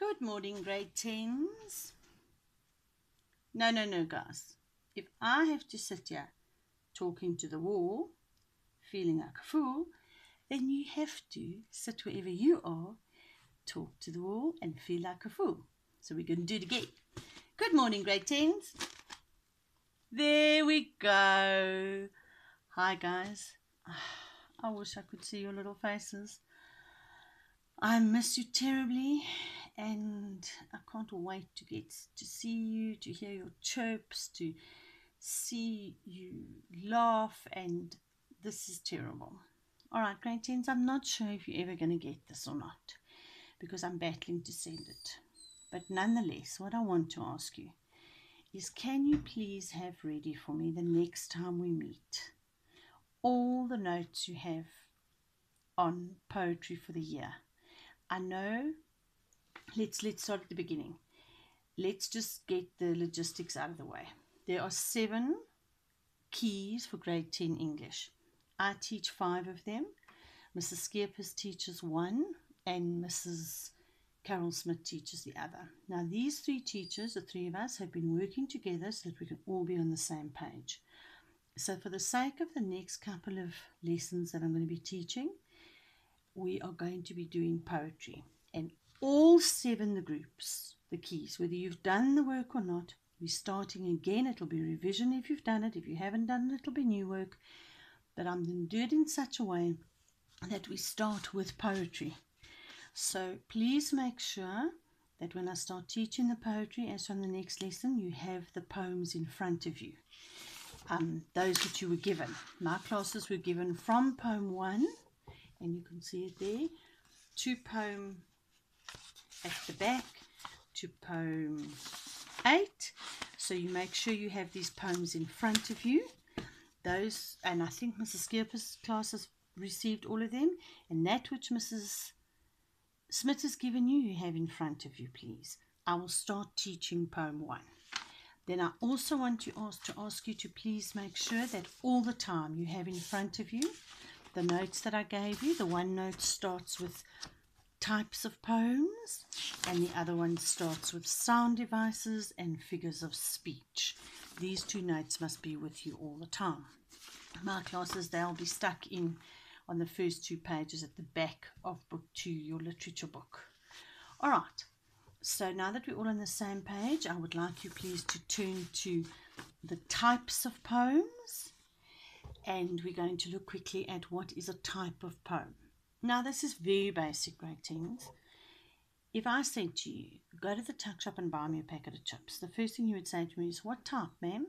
Good morning, grade 10s. No, guys. If I have to sit here talking to the wall, feeling like a fool, then you have to sit wherever you are, talk to the wall, and feel like a fool. So we're going to do it again. Good morning, grade 10s. There we go. Hi, guys. I wish I could see your little faces. I miss you terribly, and I can't wait to get to see you, to hear your chirps, to see you laugh, and this is terrible. All right, grade 10s, I'm not sure if you're ever going to get this or not, because I'm battling to send it. But nonetheless, what I want to ask you is, can you please have ready for me the next time we meet all the notes you have on poetry for the year? I know, let's start at the beginning. Let's just get the logistics out of the way. There are 7 keys for grade 10 English. I teach 5 of them. Mrs. Skeepers teaches 1, and Mrs. Carol Smith teaches the other. Now, these 3 teachers, the 3 of us, have been working together so that we can all be on the same page. So for the sake of the next couple of lessons that I'm going to be teaching, we are going to be doing poetry, and all 7 the groups, the keys, whether you've done the work or not, we're starting again. It'll be revision if you've done it. If you haven't done it, it'll be new work. But I'm going to do it in such a way that we start with poetry. So please make sure that when I start teaching the poetry, as from the next lesson, you have the poems in front of you. Those that you were given. My classes were given from poem 1, and you can see it there, to poem at the back, to poem 8. So you make sure you have these poems in front of you. Those, and I think Mrs. Skeepers' class has received all of them, and that which Mrs. Smith has given you, you have in front of you, please. I will start teaching poem 1. Then I also want to ask you to please make sure that all the time you have in front of you the notes that I gave you. The one note starts with types of poems, and the other one starts with sound devices and figures of speech. These 2 notes must be with you all the time. My classes, they'll be stuck in on the first 2 pages at the back of book 2, your literature book. All right, so now that we're all on the same page, I would like you please to turn to the types of poems, and we're going to look quickly at what is a type of poem. Now, this is very basic, grade 10s. If I said to you, go to the tuck shop and buy me a packet of chips, the first thing you would say to me is, what type, ma'am?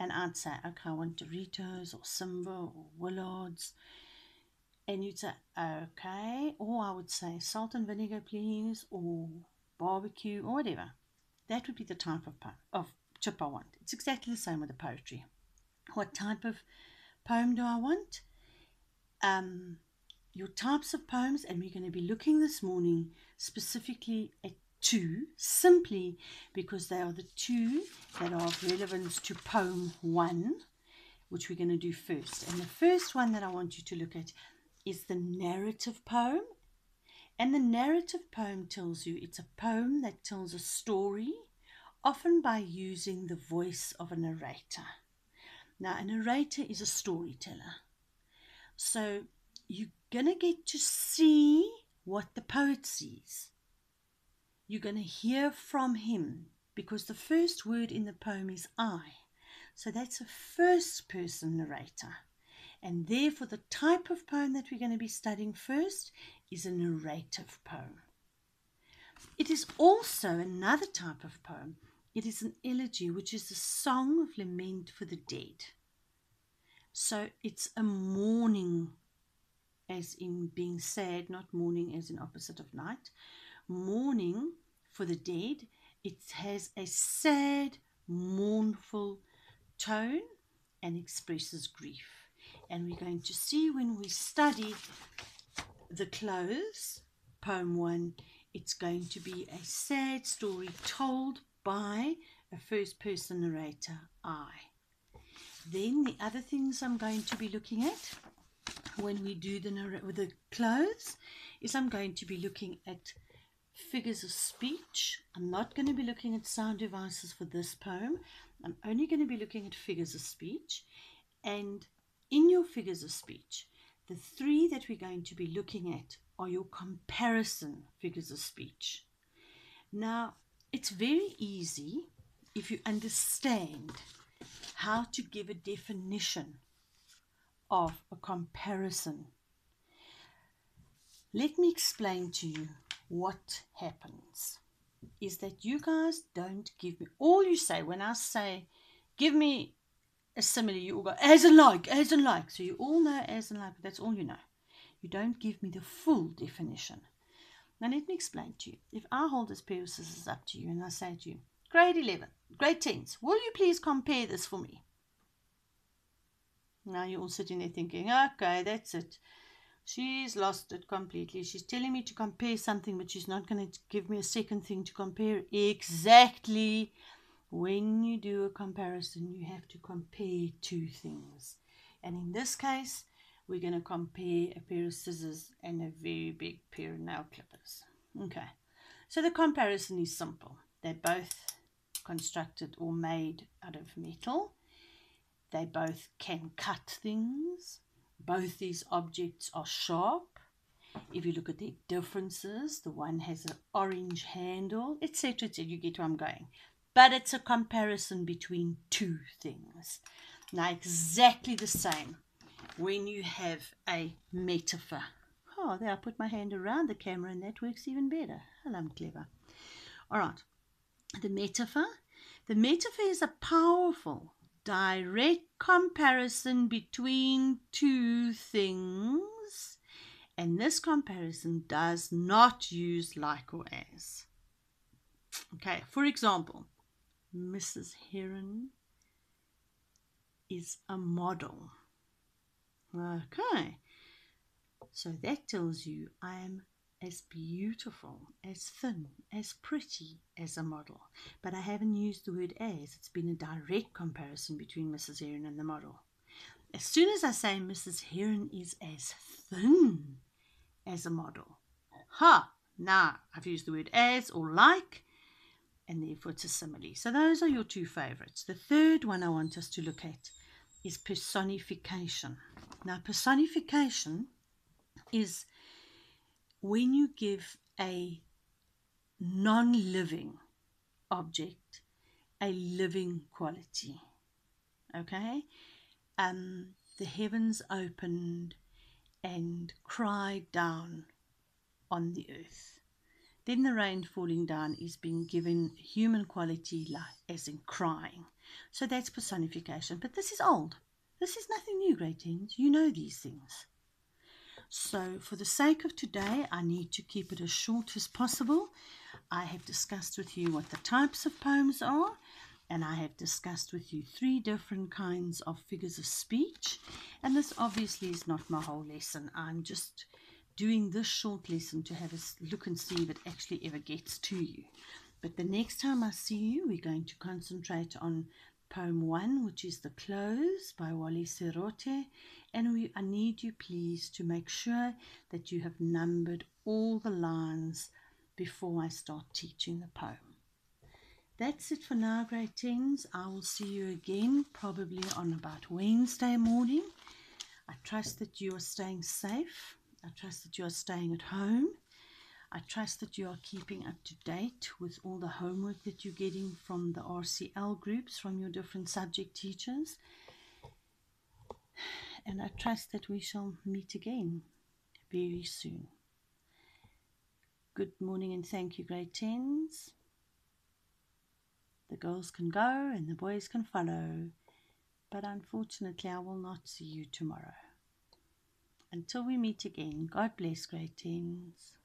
And I'd say, okay, I want Doritos or Simba or Willards. And you'd say, okay. Or I would say, salt and vinegar, please, or barbecue, or whatever. That would be the type of chip I want. It's exactly the same with the poetry. What type of poem do I want? Your types of poems, and we're going to be looking this morning specifically at 2, simply because they are the 2 that are of relevance to poem 1, which we're going to do first. And the first one that I want you to look at is the narrative poem. And the narrative poem tells you it's a poem that tells a story, often by using the voice of a narrator. Now, a narrator is a storyteller. So you're going to get to see what the poet sees. You're going to hear from him, because the first word in the poem is I. So that's a first person narrator. And therefore the type of poem that we're going to be studying first is a narrative poem. It is also another type of poem. It is an elegy, which is a song of lament for the dead. So it's a mourning, as in being sad, not mourning as in opposite of night. Mourning for the dead. It has a sad, mournful tone and expresses grief. And we're going to see when we study the close, poem 1, it's going to be a sad story told by a first person narrator, I. Then the other things I'm going to be looking at when we do the close is I'm going to be looking at figures of speech. I'm not going to be looking at sound devices for this poem. I'm only going to be looking at figures of speech. And in your figures of speech, the three that we're going to be looking at are your comparison figures of speech. Now, it's very easy if you understand how to give a definition of a comparison. Let me explain to you what happens is that you guys don't give me, all you say when I say, give me a simile, you all go, as and like, as and like. So you all know as and like, but that's all you know. You don't give me the full definition. Now let me explain to you. If I hold this pair of scissors up to you and I say to you, grade 11, grade 10s, will you please compare this for me? Now you're all sitting there thinking, okay, that's it. She's lost it completely. She's telling me to compare something, but she's not going to give me a second thing to compare. Exactly. When you do a comparison, you have to compare two things. And in this case, we're going to compare a pair of scissors and a very big pair of nail clippers. Okay. So the comparison is simple. They're both constructed or made out of metal. They both can cut things. Both these objects are sharp. If you look at their differences, the one has an orange handle, etc., etc. You get where I'm going. But it's a comparison between two things. Now, exactly the same when you have a metaphor. Oh, there I put my hand around the camera and that works even better. Well, I'm clever. All right. The metaphor. The metaphor is a powerful, direct comparison between two things. And this comparison does not use like or as. Okay, for example, Mrs. Herron is a model. Okay, so that tells you I am as beautiful, as thin, as pretty as a model. But I haven't used the word as. It's been a direct comparison between Mrs. Herron and the model. As soon as I say Mrs. Herron is as thin as a model, now I've used the word as or like, and therefore it's a simile. So those are your two favorites. The third one I want us to look at is personification. Now, personification is when you give a non-living object a living quality. Okay? The heavens opened and cried down on the earth. Then the rain falling down is being given human quality, like as in crying. So that's personification. But this is old. This is nothing new, grade 10s. You know these things. So for the sake of today, I need to keep it as short as possible. I have discussed with you what the types of poems are, and I have discussed with you 3 different kinds of figures of speech. And this obviously is not my whole lesson. I'm just doing this short lesson to have a look and see if it actually ever gets to you. But the next time I see you, we're going to concentrate on poem 1, which is The Close by Wally Serote. And I need you please to make sure that you have numbered all the lines before I start teaching the poem. That's it for now, grade 10s. I will see you again probably on about Wednesday morning. I trust that you are staying safe. I trust that you are staying at home. I trust that you are keeping up to date with all the homework that you're getting from the RCL groups, from your different subject teachers. And I trust that we shall meet again very soon. Good morning and thank you, grade 10s. The girls can go and the boys can follow. But unfortunately, I will not see you tomorrow. Until we meet again, God bless, grade 10s.